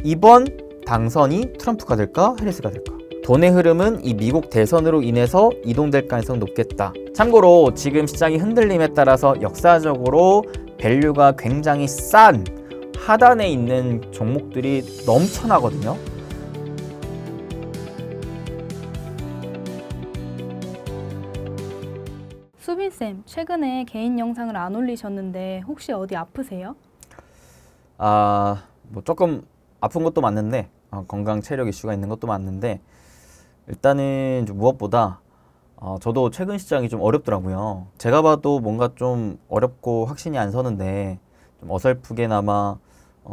이번 당선이 트럼프가 될까 해리스가 될까? 돈의 흐름은 이 미국 대선으로 인해서 이동될 가능성이 높겠다. 참고로 지금 시장이 흔들림에 따라서 역사적으로 밸류가 굉장히 싼 하단에 있는 종목들이 넘쳐나거든요. 수빈쌤, 최근에 개인 영상을 안 올리셨는데 혹시 어디 아프세요? 뭐 조금 아픈 것도 맞는데 건강 체력 이슈가 있는 것도 맞는데 일단은 좀 무엇보다 저도 최근 시장이 좀 어렵더라고요. 제가 봐도 뭔가 좀 어렵고 확신이 안 서는데 좀 어설프게나마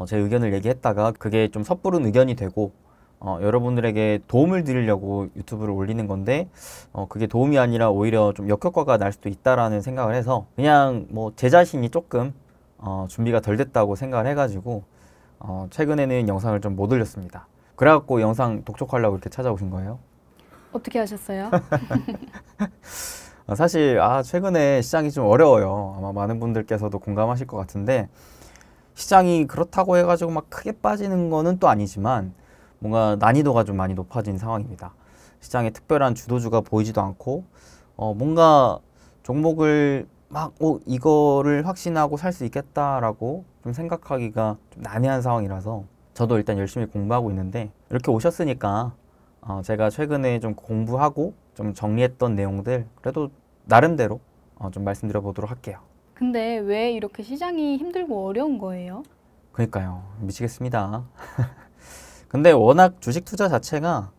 제 의견을 얘기했다가 그게 좀 섣부른 의견이 되고 여러분들에게 도움을 드리려고 유튜브를 올리는 건데 그게 도움이 아니라 오히려 좀 역효과가 날 수도 있다라는 생각을 해서 그냥 뭐 제 자신이 조금 준비가 덜 됐다고 생각을 해가지고 최근에는 영상을 좀 못 올렸습니다. 그래갖고 영상 독촉하려고 이렇게 찾아오신 거예요? 어떻게 하셨어요? 사실 최근에 시장이 좀 어려워요. 아마 많은 분들께서도 공감하실 것 같은데 시장이 그렇다고 해가지고 막 크게 빠지는 거는 또 아니지만 뭔가 난이도가 좀 많이 높아진 상황입니다. 시장에 특별한 주도주가 보이지도 않고 뭔가 종목을 막 이거를 확신하고 살 수 있겠다라고 좀 생각하기가 좀 난해한 상황이라서 저도 일단 열심히 공부하고 있는데 이렇게 오셨으니까 제가 최근에 좀 공부하고 좀 정리했던 내용들 그래도 나름대로 좀 말씀드려 보도록 할게요. 근데 왜 이렇게 시장이 힘들고 어려운 거예요? 그러니까요. 미치겠습니다. 근데 워낙 주식 투자 자체가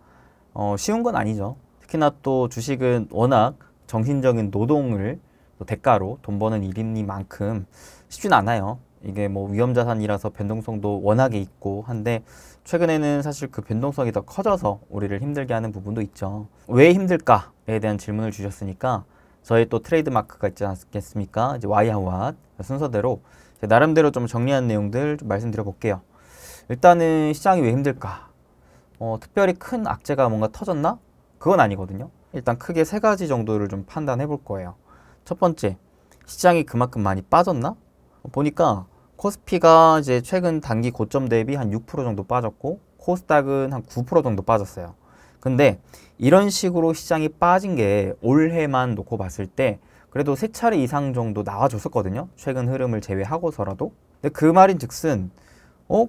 쉬운 건 아니죠. 특히나 또 주식은 워낙 정신적인 노동을 또 대가로 돈 버는 일이니만큼 쉽진 않아요. 이게 뭐 위험자산이라서 변동성도 워낙에 있고 한데 최근에는 사실 그 변동성이 더 커져서 우리를 힘들게 하는 부분도 있죠. 왜 힘들까에 대한 질문을 주셨으니까 저희 또 트레이드 마크가 있지 않겠습니까? 이제 와이하우앗 순서대로 나름대로 좀 정리한 내용들 좀 말씀드려 볼게요. 일단은 시장이 왜 힘들까? 특별히 큰 악재가 뭔가 터졌나? 그건 아니거든요. 일단 크게 세 가지 정도를 좀 판단해 볼 거예요. 첫 번째, 시장이 그만큼 많이 빠졌나? 보니까 코스피가 이제 최근 단기 고점 대비 한 6% 정도 빠졌고 코스닥은 한 9% 정도 빠졌어요. 근데 이런 식으로 시장이 빠진 게 올해만 놓고 봤을 때 그래도 3차례 이상 정도 나와줬었거든요. 최근 흐름을 제외하고서라도. 근데 그 말인 즉슨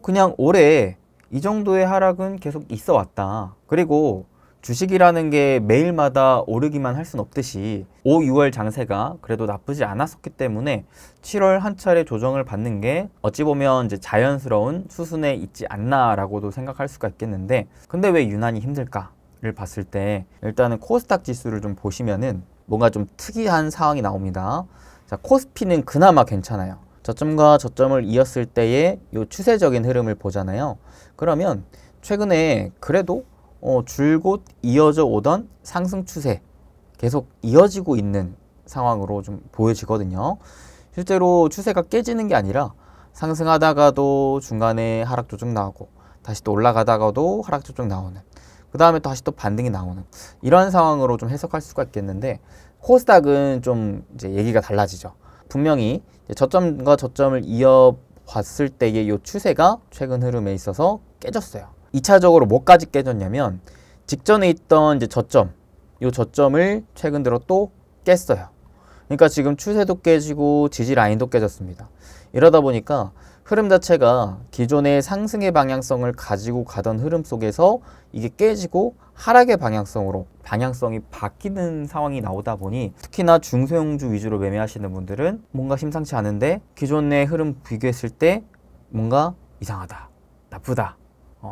그냥 올해 이 정도의 하락은 계속 있어 왔다. 그리고 주식이라는 게 매일마다 오르기만 할 순 없듯이 5, 6월 장세가 그래도 나쁘지 않았었기 때문에 7월 한 차례 조정을 받는 게 어찌 보면 이제 자연스러운 수순에 있지 않나라고도 생각할 수가 있겠는데 근데 왜 유난히 힘들까를 봤을 때 일단은 코스닥 지수를 좀 보시면은 뭔가 좀 특이한 상황이 나옵니다. 자, 코스피는 그나마 괜찮아요. 저점과 저점을 이었을 때의 요 추세적인 흐름을 보잖아요. 그러면 최근에 그래도 줄곧 이어져 오던 상승 추세 계속 이어지고 있는 상황으로 좀 보여지거든요. 실제로 추세가 깨지는 게 아니라 상승하다가도 중간에 하락 조정 나오고 다시 또 올라가다가도 하락 조정 나오는 그 다음에 또 다시 또 반등이 나오는 이러한 상황으로 좀 해석할 수가 있겠는데 코스닥은 좀 이제 얘기가 달라지죠. 분명히 저점과 저점을 이어봤을 때의 이 추세가 최근 흐름에 있어서 깨졌어요. 2차적으로 뭐까지 깨졌냐면 직전에 있던 이제 저점, 이 저점을 최근 들어 또 깼어요. 그러니까 지금 추세도 깨지고 지지 라인도 깨졌습니다. 이러다 보니까 흐름 자체가 기존의 상승의 방향성을 가지고 가던 흐름 속에서 이게 깨지고 하락의 방향성으로 방향성이 바뀌는 상황이 나오다 보니 특히나 중소형주 위주로 매매하시는 분들은 뭔가 심상치 않은데 기존의 흐름 비교했을 때 뭔가 이상하다, 나쁘다,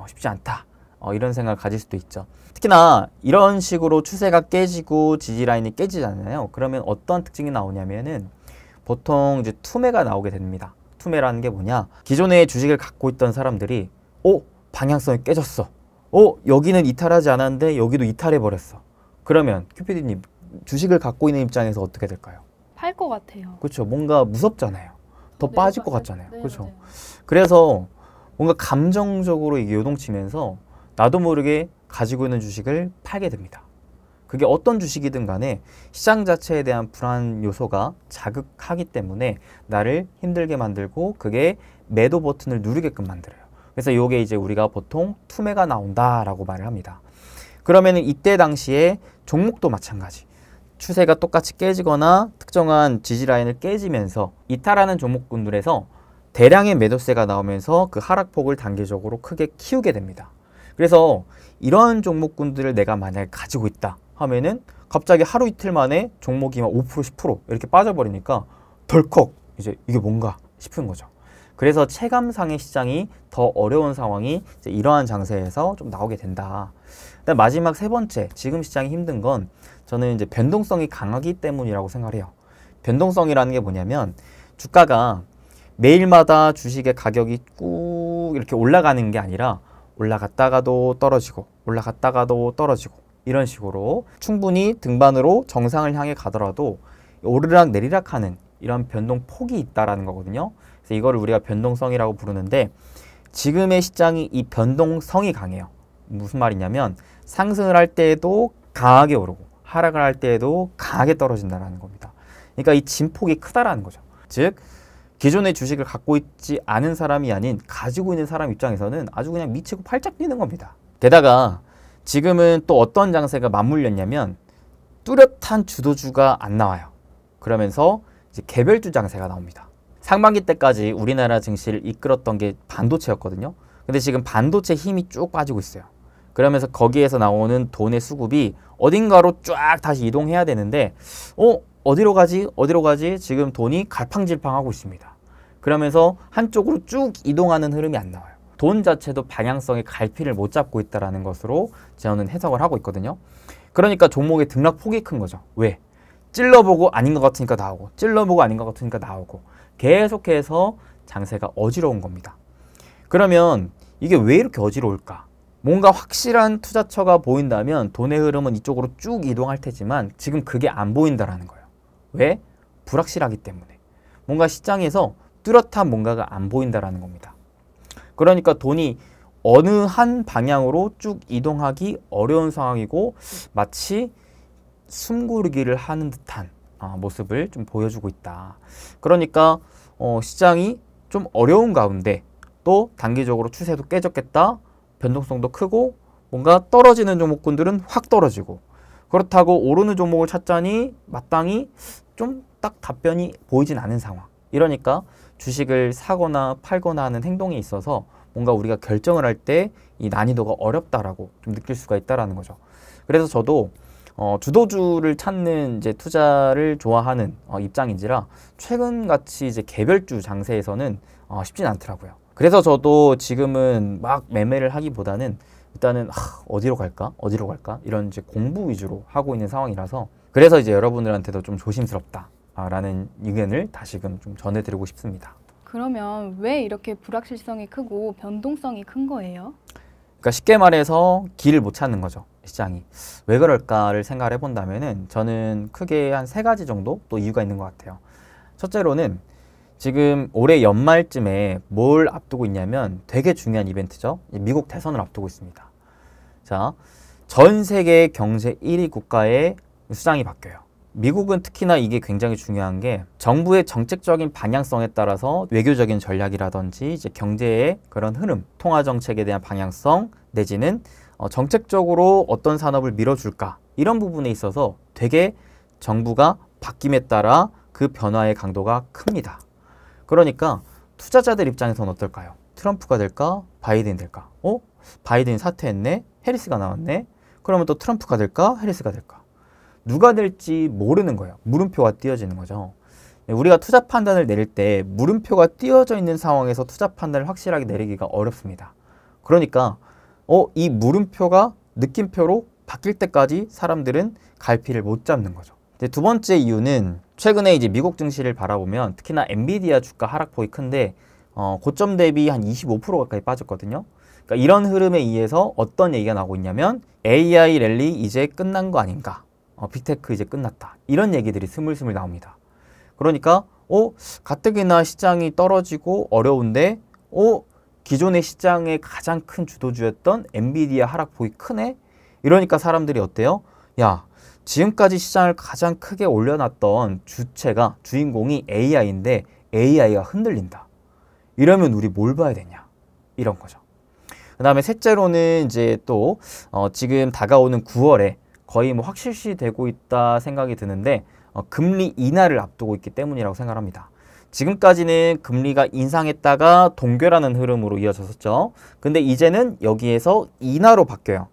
쉽지 않다 이런 생각을 가질 수도 있죠. 특히나 이런 식으로 추세가 깨지고 지지라인이 깨지잖아요. 그러면 어떤 특징이 나오냐면은 보통 이제 투매가 나오게 됩니다. 투매라는 게 뭐냐? 기존에 주식을 갖고 있던 사람들이 방향성이 깨졌어. 여기는 이탈하지 않았는데 여기도 이탈해버렸어. 그러면 큐피디님 주식을 갖고 있는 입장에서 어떻게 될까요? 팔 것 같아요. 그렇죠. 뭔가 무섭잖아요. 더 빠질 것 같잖아요. 네, 그렇죠. 맞아요. 그래서 뭔가 감정적으로 이게 요동치면서 나도 모르게 가지고 있는 주식을 팔게 됩니다. 그게 어떤 주식이든 간에 시장 자체에 대한 불안 요소가 자극하기 때문에 나를 힘들게 만들고 그게 매도 버튼을 누르게끔 만들어요. 그래서 요게 이제 우리가 보통 투매가 나온다라고 말을 합니다. 그러면은 이때 당시에 종목도 마찬가지. 추세가 똑같이 깨지거나 특정한 지지 라인을 깨지면서 이탈하는 종목군들에서 대량의 매도세가 나오면서 그 하락폭을 단계적으로 크게 키우게 됩니다. 그래서 이런 종목군들을 내가 만약에 가지고 있다 하면은 갑자기 하루 이틀 만에 종목이 막 5%, 10% 이렇게 빠져버리니까 덜컥 이제 이게 뭔가 싶은 거죠. 그래서 체감상의 시장이 더 어려운 상황이 이제 이러한 장세에서 좀 나오게 된다. 그다음 마지막 세 번째, 지금 시장이 힘든 건 저는 이제 변동성이 강하기 때문이라고 생각을 해요. 변동성이라는 게 뭐냐면 주가가 매일마다 주식의 가격이 꾹 이렇게 올라가는 게 아니라 올라갔다가도 떨어지고 올라갔다가도 떨어지고 이런 식으로 충분히 등반으로 정상을 향해 가더라도 오르락 내리락 하는 이런 변동폭이 있다라는 거거든요. 그래서 이거를 우리가 변동성이라고 부르는데 지금의 시장이 이 변동성이 강해요. 무슨 말이냐면 상승을 할 때에도 강하게 오르고 하락을 할 때에도 강하게 떨어진다는 겁니다. 그러니까 이 진폭이 크다라는 거죠. 즉 기존의 주식을 갖고 있지 않은 사람이 아닌 가지고 있는 사람 입장에서는 아주 그냥 미치고 팔짝 뛰는 겁니다. 게다가 지금은 또 어떤 장세가 맞물렸냐면 뚜렷한 주도주가 안 나와요. 그러면서 이제 개별주 장세가 나옵니다. 상반기 때까지 우리나라 증시를 이끌었던 게 반도체였거든요. 근데 지금 반도체 힘이 쭉 빠지고 있어요. 그러면서 거기에서 나오는 돈의 수급이 어딘가로 쫙 다시 이동해야 되는데 어디로 가지? 어디로 가지? 지금 돈이 갈팡질팡하고 있습니다. 그러면서 한쪽으로 쭉 이동하는 흐름이 안 나와요. 돈 자체도 방향성의 갈피를 못 잡고 있다는 것으로 저는 해석을 하고 있거든요. 그러니까 종목의 등락폭이 큰 거죠. 왜? 찔러보고 아닌 것 같으니까 나오고 찔러보고 아닌 것 같으니까 나오고 계속해서 장세가 어지러운 겁니다. 그러면 이게 왜 이렇게 어지러울까? 뭔가 확실한 투자처가 보인다면 돈의 흐름은 이쪽으로 쭉 이동할 테지만 지금 그게 안 보인다라는 거예요. 왜? 불확실하기 때문에. 뭔가 시장에서 뚜렷한 뭔가가 안 보인다라는 겁니다. 그러니까 돈이 어느 한 방향으로 쭉 이동하기 어려운 상황이고 마치 숨고르기를 하는 듯한 모습을 좀 보여주고 있다. 그러니까 시장이 좀 어려운 가운데 또 단기적으로 추세도 깨졌겠다. 변동성도 크고 뭔가 떨어지는 종목군들은 확 떨어지고 그렇다고 오르는 종목을 찾자니 마땅히 좀 딱 답변이 보이진 않은 상황. 이러니까 주식을 사거나 팔거나 하는 행동에 있어서 뭔가 우리가 결정을 할 때 이 난이도가 어렵다라고 좀 느낄 수가 있다라는 거죠. 그래서 저도 주도주를 찾는 이제 투자를 좋아하는 입장인지라 최근같이 이제 개별주 장세에서는 쉽진 않더라고요. 그래서 저도 지금은 막 매매를 하기보다는 일단은 어디로 갈까? 어디로 갈까? 이런 이제 공부 위주로 하고 있는 상황이라서 그래서 이제 여러분들한테도 좀 조심스럽다라는 의견을 다시금 좀 전해드리고 싶습니다. 그러면 왜 이렇게 불확실성이 크고 변동성이 큰 거예요? 그러니까 쉽게 말해서 길을 못 찾는 거죠. 시장이. 왜 그럴까를 생각을 해본다면은 저는 크게 한 3가지 정도 또 이유가 있는 것 같아요. 첫째로는 지금 올해 연말쯤에 뭘 앞두고 있냐면 되게 중요한 이벤트죠. 미국 대선을 앞두고 있습니다. 자, 전 세계 경제 1위 국가의 수장이 바뀌어요. 미국은 특히나 이게 굉장히 중요한 게 정부의 정책적인 방향성에 따라서 외교적인 전략이라든지 이제 경제의 그런 흐름, 통화 정책에 대한 방향성 내지는 정책적으로 어떤 산업을 밀어줄까 이런 부분에 있어서 되게 정부가 바뀜에 따라 그 변화의 강도가 큽니다. 그러니까 투자자들 입장에서는 어떨까요? 트럼프가 될까? 바이든이 될까? 바이든이 사퇴했네? 해리스가 나왔네? 그러면 또 트럼프가 될까? 해리스가 될까? 누가 될지 모르는 거예요. 물음표가 띄어지는 거죠. 우리가 투자 판단을 내릴 때 물음표가 띄어져 있는 상황에서 투자 판단을 확실하게 내리기가 어렵습니다. 그러니까 이 물음표가 느낌표로 바뀔 때까지 사람들은 갈피를 못 잡는 거죠. 두 번째 이유는 최근에 이제 미국 증시를 바라보면 특히나 엔비디아 주가 하락폭이 큰데 고점 대비 한 25% 가까이 빠졌거든요. 그러니까 이런 흐름에 의해서 어떤 얘기가 나오고 있냐면 AI 랠리 이제 끝난 거 아닌가? 빅테크 이제 끝났다. 이런 얘기들이 스물스물 나옵니다. 그러니까 가뜩이나 시장이 떨어지고 어려운데 기존의 시장의 가장 큰 주도주였던 엔비디아 하락폭이 크네? 이러니까 사람들이 어때요? 야, 지금까지 시장을 가장 크게 올려놨던 주인공이 AI인데 AI가 흔들린다. 이러면 우리 뭘 봐야 되냐? 이런 거죠. 그 다음에 셋째로는 이제 또 지금 다가오는 9월에 거의 뭐 확실시 되고 있다 생각이 드는데 금리 인하를 앞두고 있기 때문이라고 생각합니다. 지금까지는 금리가 인상했다가 동결하는 흐름으로 이어졌었죠. 근데 이제는 여기에서 인하로 바뀌어요.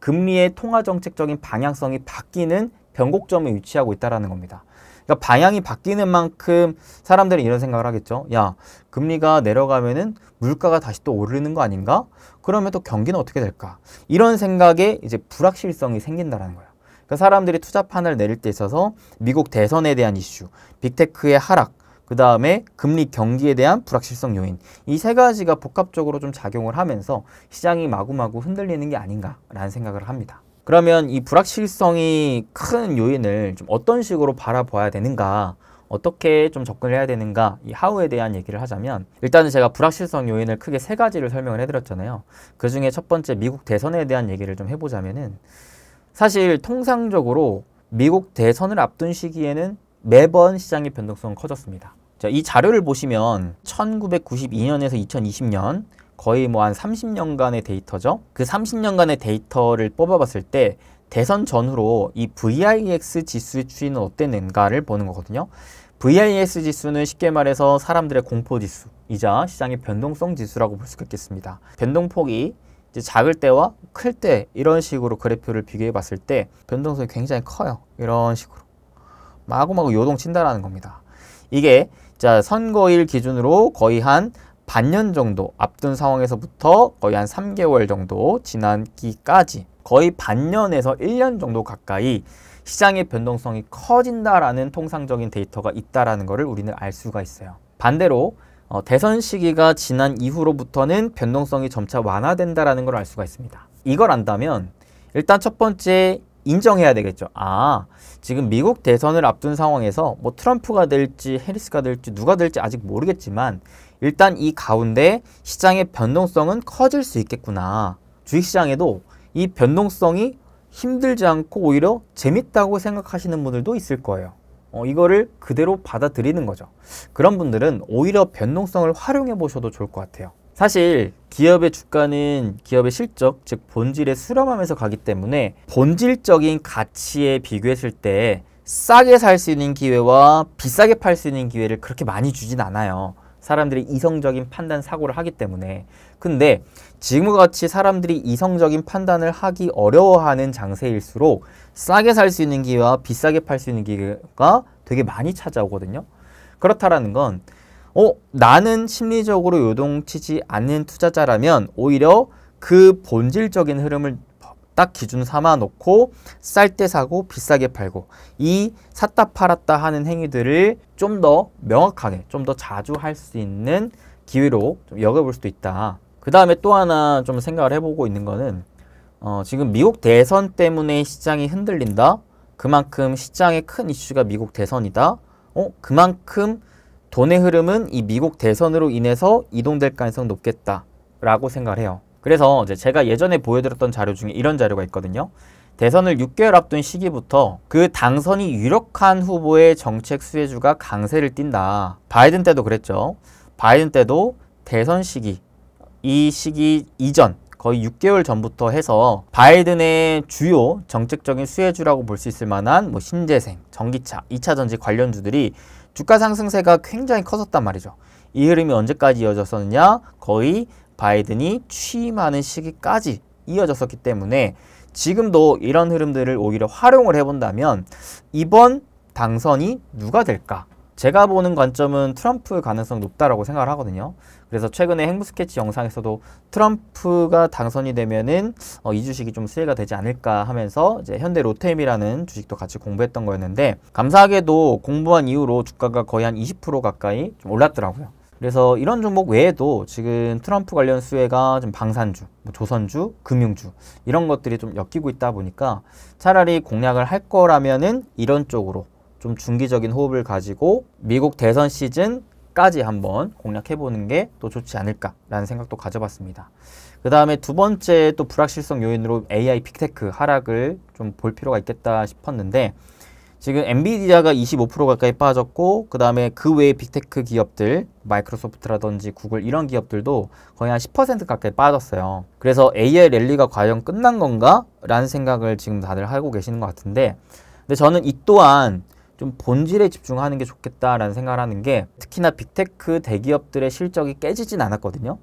금리의 통화정책적인 방향성이 바뀌는 변곡점에 위치하고 있다는 겁니다. 그러니까 방향이 바뀌는 만큼 사람들이 이런 생각을 하겠죠. 야, 금리가 내려가면은 물가가 다시 또 오르는 거 아닌가? 그러면 또 경기는 어떻게 될까? 이런 생각에 이제 불확실성이 생긴다는 거예요. 그러니까 사람들이 투자판을 내릴 때 있어서 미국 대선에 대한 이슈, 빅테크의 하락, 그 다음에 금리 경기에 대한 불확실성 요인, 이 세 가지가 복합적으로 좀 작용을 하면서 시장이 마구마구 흔들리는 게 아닌가라는 생각을 합니다. 그러면 이 불확실성이 큰 요인을 좀 어떤 식으로 바라봐야 되는가, 어떻게 좀 접근을 해야 되는가, 이 하우에 대한 얘기를 하자면, 일단은 제가 불확실성 요인을 크게 세 가지를 설명을 해드렸잖아요. 그 중에 첫 번째 미국 대선에 대한 얘기를 좀 해보자면은, 사실 통상적으로 미국 대선을 앞둔 시기에는 매번 시장의 변동성은 커졌습니다. 자, 이 자료를 보시면 1992년에서 2020년 거의 뭐 한 30년간의 데이터죠. 그 30년간의 데이터를 뽑아봤을 때 대선 전후로 이 VIX 지수의 추이는 어땠는가를 보는 거거든요. VIX 지수는 쉽게 말해서 사람들의 공포 지수이자 시장의 변동성 지수라고 볼 수가 있겠습니다. 변동폭이 이제 작을 때와 클 때 이런 식으로 그래프를 비교해 봤을 때 변동성이 굉장히 커요. 이런 식으로 마구마구 요동친다라는 겁니다. 이게 자 선거일 기준으로 거의 한 반년 정도 앞둔 상황에서부터 거의 한 3개월 정도 지난기까지 거의 반년에서 1년 정도 가까이 시장의 변동성이 커진다라는 통상적인 데이터가 있다라는 것을 우리는 알 수가 있어요. 반대로 대선 시기가 지난 이후로부터는 변동성이 점차 완화된다라는 걸 알 수가 있습니다. 이걸 안다면 일단 첫 번째 인정해야 되겠죠. 아, 지금 미국 대선을 앞둔 상황에서 뭐 트럼프가 될지 해리스가 될지 누가 될지 아직 모르겠지만 일단 이 가운데 시장의 변동성은 커질 수 있겠구나. 주식시장에도 이 변동성이 힘들지 않고 오히려 재밌다고 생각하시는 분들도 있을 거예요. 이거를 그대로 받아들이는 거죠. 그런 분들은 오히려 변동성을 활용해 보셔도 좋을 것 같아요. 사실 기업의 주가는 기업의 실적, 즉 본질에 수렴하면서 가기 때문에 본질적인 가치에 비교했을 때 싸게 살 수 있는 기회와 비싸게 팔 수 있는 기회를 그렇게 많이 주진 않아요. 사람들이 이성적인 판단, 사고를 하기 때문에. 근데 지금과 같이 사람들이 이성적인 판단을 하기 어려워하는 장세일수록 싸게 살 수 있는 기회와 비싸게 팔 수 있는 기회가 되게 많이 찾아오거든요. 그렇다라는 건 나는 심리적으로 요동치지 않는 투자자라면 오히려 그 본질적인 흐름을 딱 기준 삼아 놓고 쌀 때 사고 비싸게 팔고 이 샀다 팔았다 하는 행위들을 좀 더 명확하게 좀 더 자주 할 수 있는 기회로 좀 여겨볼 수도 있다. 그 다음에 또 하나 좀 생각을 해보고 있는 거는 지금 미국 대선 때문에 시장이 흔들린다. 그만큼 시장의 큰 이슈가 미국 대선이다. 그만큼 돈의 흐름은 이 미국 대선으로 인해서 이동될 가능성이 높겠다라고 생각을 해요. 그래서 이제 제가 예전에 보여드렸던 자료 중에 이런 자료가 있거든요. 대선을 6개월 앞둔 시기부터 그 당선이 유력한 후보의 정책 수혜주가 강세를 띈다. 바이든 때도 그랬죠. 바이든 때도 대선 시기, 이 시기 이전 거의 6개월 전부터 해서 바이든의 주요 정책적인 수혜주라고 볼 수 있을 만한 뭐 신재생, 전기차, 2차 전지 관련주들이 주가 상승세가 굉장히 컸었단 말이죠. 이 흐름이 언제까지 이어졌었느냐? 거의 바이든이 취임하는 시기까지 이어졌었기 때문에 지금도 이런 흐름들을 오히려 활용을 해본다면 이번 당선이 누가 될까? 제가 보는 관점은 트럼프 가능성이 높다라고 생각을 하거든요. 그래서 최근에 행보 스케치 영상에서도 트럼프가 당선이 되면은 이 주식이 좀 수혜가 되지 않을까 하면서 이제 현대 로템이라는 주식도 같이 공부했던 거였는데 감사하게도 공부한 이후로 주가가 거의 한 20% 가까이 좀 올랐더라고요. 그래서 이런 종목 외에도 지금 트럼프 관련 수혜가 좀 방산주, 뭐 조선주, 금융주 이런 것들이 좀 엮이고 있다 보니까 차라리 공략을 할 거라면은 이런 쪽으로 좀 중기적인 호흡을 가지고 미국 대선 시즌까지 한번 공략해보는 게 또 좋지 않을까라는 생각도 가져봤습니다. 그 다음에 두 번째 또 불확실성 요인으로 AI 빅테크 하락을 좀 볼 필요가 있겠다 싶었는데 지금 엔비디아가 25% 가까이 빠졌고 그 다음에 그 외에 빅테크 기업들 마이크로소프트라든지 구글 이런 기업들도 거의 한 10% 가까이 빠졌어요. 그래서 AI 랠리가 과연 끝난 건가? 라는 생각을 지금 다들 하고 계시는 것 같은데, 근데 저는 이 또한 좀 본질에 집중하는 게 좋겠다라는 생각을 하는 게, 특히나 빅테크 대기업들의 실적이 깨지진 않았거든요.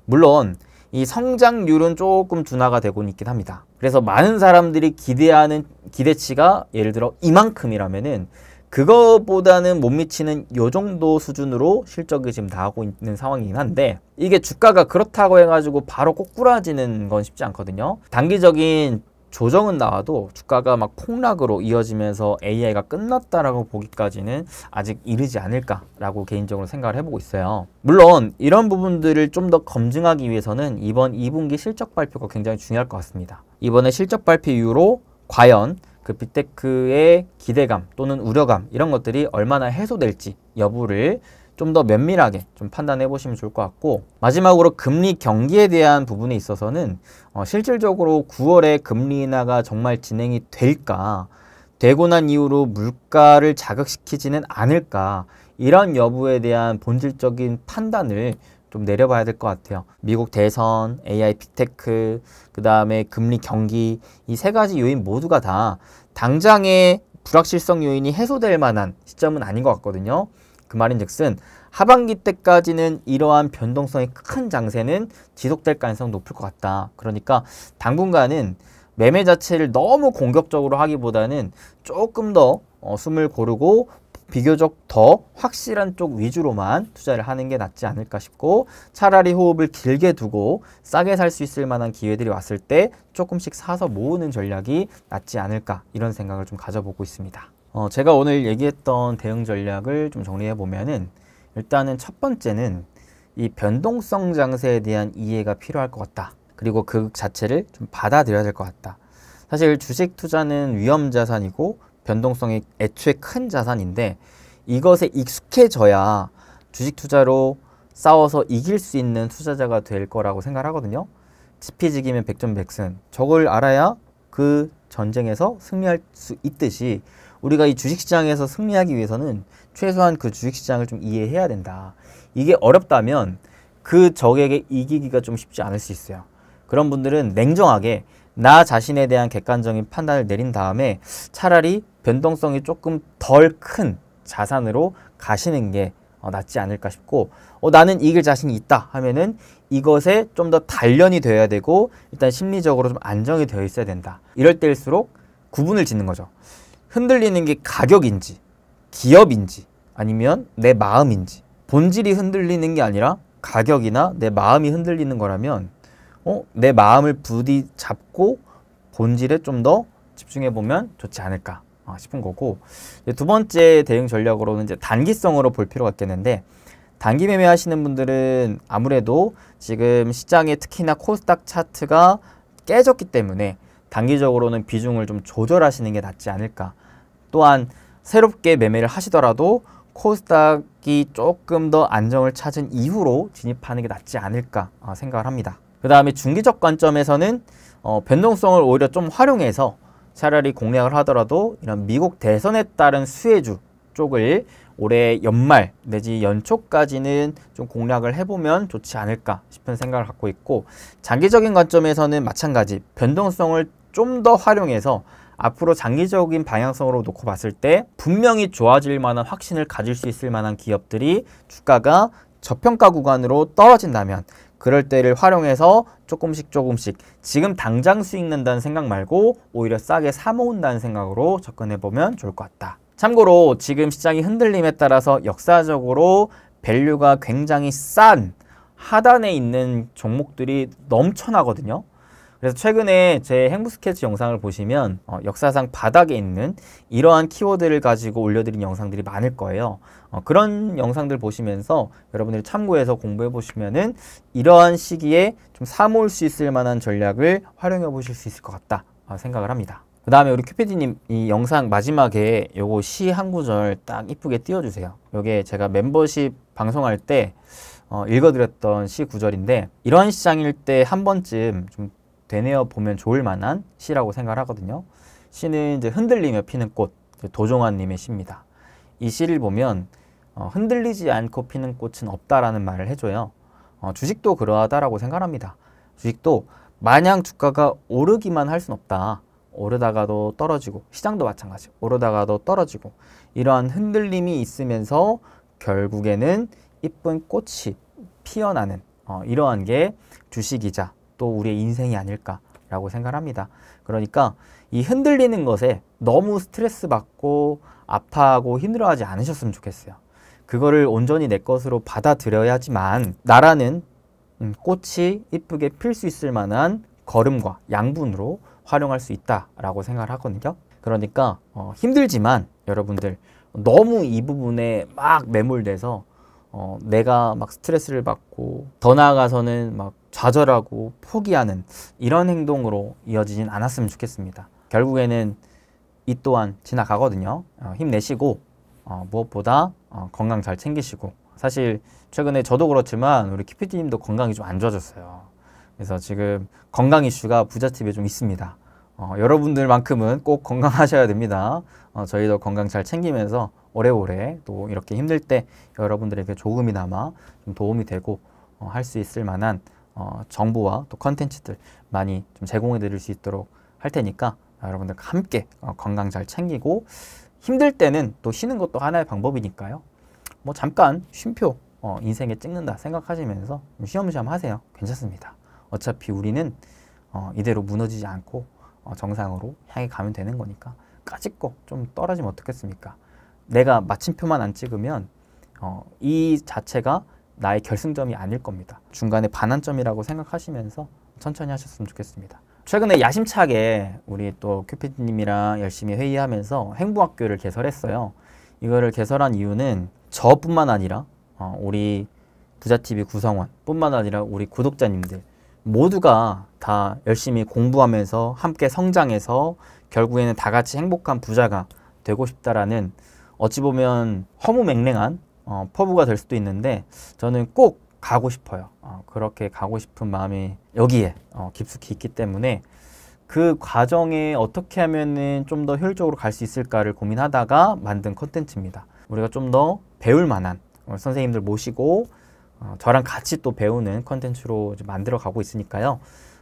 물론 이 성장률은 조금 둔화가 되고 있긴 합니다. 그래서 많은 사람들이 기대하는 기대치가 예를 들어 이만큼이라면은 그거보다는 못 미치는 요 정도 수준으로 실적이 지금 나오고 있는 상황이긴 한데, 이게 주가가 그렇다고 해가지고 바로 꼬꾸라지는 건 쉽지 않거든요. 단기적인 조정은 나와도 주가가 막 폭락으로 이어지면서 AI가 끝났다라고 보기까지는 아직 이르지 않을까라고 개인적으로 생각을 해보고 있어요. 물론 이런 부분들을 좀 더 검증하기 위해서는 이번 2분기 실적 발표가 굉장히 중요할 것 같습니다. 이번에 실적 발표 이후로 과연 그 빅테크의 기대감 또는 우려감 이런 것들이 얼마나 해소될지 여부를 좀 더 면밀하게 좀 판단해 보시면 좋을 것 같고, 마지막으로 금리 경기에 대한 부분에 있어서는 실질적으로 9월에 금리 인하가 정말 진행이 될까, 되고 난 이후로 물가를 자극시키지는 않을까, 이런 여부에 대한 본질적인 판단을 좀 내려봐야 될 것 같아요. 미국 대선, AI 빅테크, 그 다음에 금리 경기, 이 세 가지 요인 모두가 다 당장의 불확실성 요인이 해소될 만한 시점은 아닌 것 같거든요. 그 말인즉슨 하반기 때까지는 이러한 변동성이 큰 장세는 지속될 가능성이 높을 것 같다. 그러니까 당분간은 매매 자체를 너무 공격적으로 하기보다는 조금 더 숨을 고르고 비교적 더 확실한 쪽 위주로만 투자를 하는 게 낫지 않을까 싶고, 차라리 호흡을 길게 두고 싸게 살 수 있을 만한 기회들이 왔을 때 조금씩 사서 모으는 전략이 낫지 않을까, 이런 생각을 좀 가져보고 있습니다. 제가 오늘 얘기했던 대응 전략을 좀 정리해 보면은, 일단은 첫 번째는 이 변동성 장세에 대한 이해가 필요할 것 같다. 그리고 그 자체를 좀 받아들여야 될 것 같다. 사실 주식 투자는 위험 자산이고 변동성이 애초에 큰 자산인데, 이것에 익숙해져야 주식 투자로 싸워서 이길 수 있는 투자자가 될 거라고 생각하거든요. 지피지기면 백전백승. 저걸 알아야 그 전쟁에서 승리할 수 있듯이, 우리가 이 주식시장에서 승리하기 위해서는 최소한 그 주식시장을 좀 이해해야 된다. 이게 어렵다면 그 적에게 이기기가 좀 쉽지 않을 수 있어요. 그런 분들은 냉정하게 나 자신에 대한 객관적인 판단을 내린 다음에 차라리 변동성이 조금 덜 큰 자산으로 가시는 게 낫지 않을까 싶고, 나는 이길 자신이 있다 하면은 이것에 좀 더 단련이 되어야 되고, 일단 심리적으로 좀 안정이 되어 있어야 된다. 이럴 때일수록 구분을 짓는 거죠. 흔들리는 게 가격인지, 기업인지, 아니면 내 마음인지. 본질이 흔들리는 게 아니라 가격이나 내 마음이 흔들리는 거라면 내 마음을 부디 잡고 본질에 좀 더 집중해보면 좋지 않을까 싶은 거고, 두 번째 대응 전략으로는 이제 단기성으로 볼 필요가 있겠는데, 단기 매매 하시는 분들은 아무래도 지금 시장에 특히나 코스닥 차트가 깨졌기 때문에 단기적으로는 비중을 좀 조절하시는 게 낫지 않을까. 또한 새롭게 매매를 하시더라도 코스닥이 조금 더 안정을 찾은 이후로 진입하는 게 낫지 않을까 생각을 합니다. 그 다음에 중기적 관점에서는 변동성을 오히려 좀 활용해서 차라리 공략을 하더라도 이런 미국 대선에 따른 수혜주 쪽을 올해 연말 내지 연초까지는 좀 공략을 해보면 좋지 않을까 싶은 생각을 갖고 있고, 장기적인 관점에서는 마찬가지 변동성을 좀 더 활용해서 앞으로 장기적인 방향성으로 놓고 봤을 때 분명히 좋아질 만한 확신을 가질 수 있을 만한 기업들이 주가가 저평가 구간으로 떨어진다면, 그럴 때를 활용해서 조금씩 지금 당장 수익 낸다는 생각 말고 오히려 싸게 사 모은다는 생각으로 접근해보면 좋을 것 같다. 참고로 지금 시장이 흔들림에 따라서 역사적으로 밸류가 굉장히 싼 하단에 있는 종목들이 넘쳐나거든요. 그래서 최근에 제 행복 스케치 영상을 보시면 역사상 바닥에 있는 이러한 키워드를 가지고 올려드린 영상들이 많을 거예요. 그런 영상들 보시면서 여러분들이 참고해서 공부해 보시면은 이러한 시기에 좀 사모을 수 있을 만한 전략을 활용해 보실 수 있을 것 같다 생각을 합니다. 그 다음에 우리 큐피디님 이 영상 마지막에 요거 시 한 구절 딱 이쁘게 띄워주세요. 요게 제가 멤버십 방송할 때 읽어드렸던 시 구절인데, 이런 시장일 때 한 번쯤 좀 되뇌어 보면 좋을 만한 시라고 생각을 하거든요. 시는 이제 흔들리며 피는 꽃, 도종환님의 시입니다. 이 시를 보면 흔들리지 않고 피는 꽃은 없다라는 말을 해줘요. 주식도 그러하다라고 생각합니다. 주식도 마냥 주가가 오르기만 할 수는 없다. 오르다가도 떨어지고, 시장도 마찬가지고 오르다가도 떨어지고, 이러한 흔들림이 있으면서 결국에는 이쁜 꽃이 피어나는 이러한 게 주식이자 또 우리의 인생이 아닐까라고 생각합니다. 그러니까 이 흔들리는 것에 너무 스트레스 받고 아파하고 힘들어하지 않으셨으면 좋겠어요. 그거를 온전히 내 것으로 받아들여야지만 나라는 꽃이 이쁘게 필 수 있을 만한 걸음과 양분으로 활용할 수 있다라고 생각을 하거든요. 그러니까 힘들지만 여러분들 너무 이 부분에 막 매몰돼서 내가 막 스트레스를 받고 더 나아가서는 막 좌절하고 포기하는 이런 행동으로 이어지진 않았으면 좋겠습니다. 결국에는 이 또한 지나가거든요. 힘내시고 무엇보다 건강 잘 챙기시고, 사실 최근에 저도 그렇지만 우리 키피디님도 건강이 좀 안 좋아졌어요. 그래서 지금 건강 이슈가 부자TV에 좀 있습니다. 여러분들만큼은 꼭 건강하셔야 됩니다. 저희도 건강 잘 챙기면서 오래오래 또 이렇게 힘들 때 여러분들에게 조금이나마 좀 도움이 되고 할 수 있을 만한 정보와 또 컨텐츠들 많이 좀 제공해 드릴 수 있도록 할 테니까 여러분들과 함께 건강 잘 챙기고, 힘들 때는 또 쉬는 것도 하나의 방법이니까요. 뭐 잠깐 쉼표 인생에 찍는다 생각하시면서 쉬엄쉬엄 하세요. 괜찮습니다. 어차피 우리는 이대로 무너지지 않고 정상으로 향해 가면 되는 거니까 까짓거 좀 떨어지면 어떻겠습니까? 내가 마침표만 안 찍으면 이 자체가 나의 결승점이 아닐 겁니다. 중간에 반환점이라고 생각하시면서 천천히 하셨으면 좋겠습니다. 최근에 야심차게 우리 또 큐피디님이랑 열심히 회의하면서 행보학교를 개설했어요. 이거를 개설한 이유는 저뿐만 아니라 우리 부자TV 구성원 뿐만 아니라 우리 구독자님들 모두가 다 열심히 공부하면서 함께 성장해서 결국에는 다 같이 행복한 부자가 되고 싶다라는, 어찌 보면 허무맹랑한 포부가 될 수도 있는데 저는 꼭 가고 싶어요. 그렇게 가고 싶은 마음이 여기에 깊숙이 있기 때문에 그 과정에 어떻게 하면은 좀 더 효율적으로 갈 수 있을까를 고민하다가 만든 컨텐츠입니다. 우리가 좀 더 배울 만한 선생님들 모시고 저랑 같이 또 배우는 컨텐츠로 만들어 가고 있으니까요.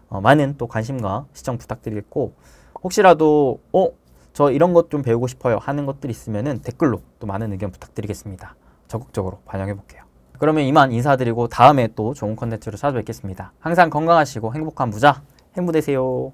많은 또 관심과 시청 부탁드리겠고, 혹시라도 저 이런 것 좀 배우고 싶어요 하는 것들 있으면은 댓글로 또 많은 의견 부탁드리겠습니다. 적극적으로 반영해 볼게요. 그러면 이만 인사드리고 다음에 또 좋은 컨텐츠로 찾아뵙겠습니다. 항상 건강하시고 행복한 부자 행부 되세요.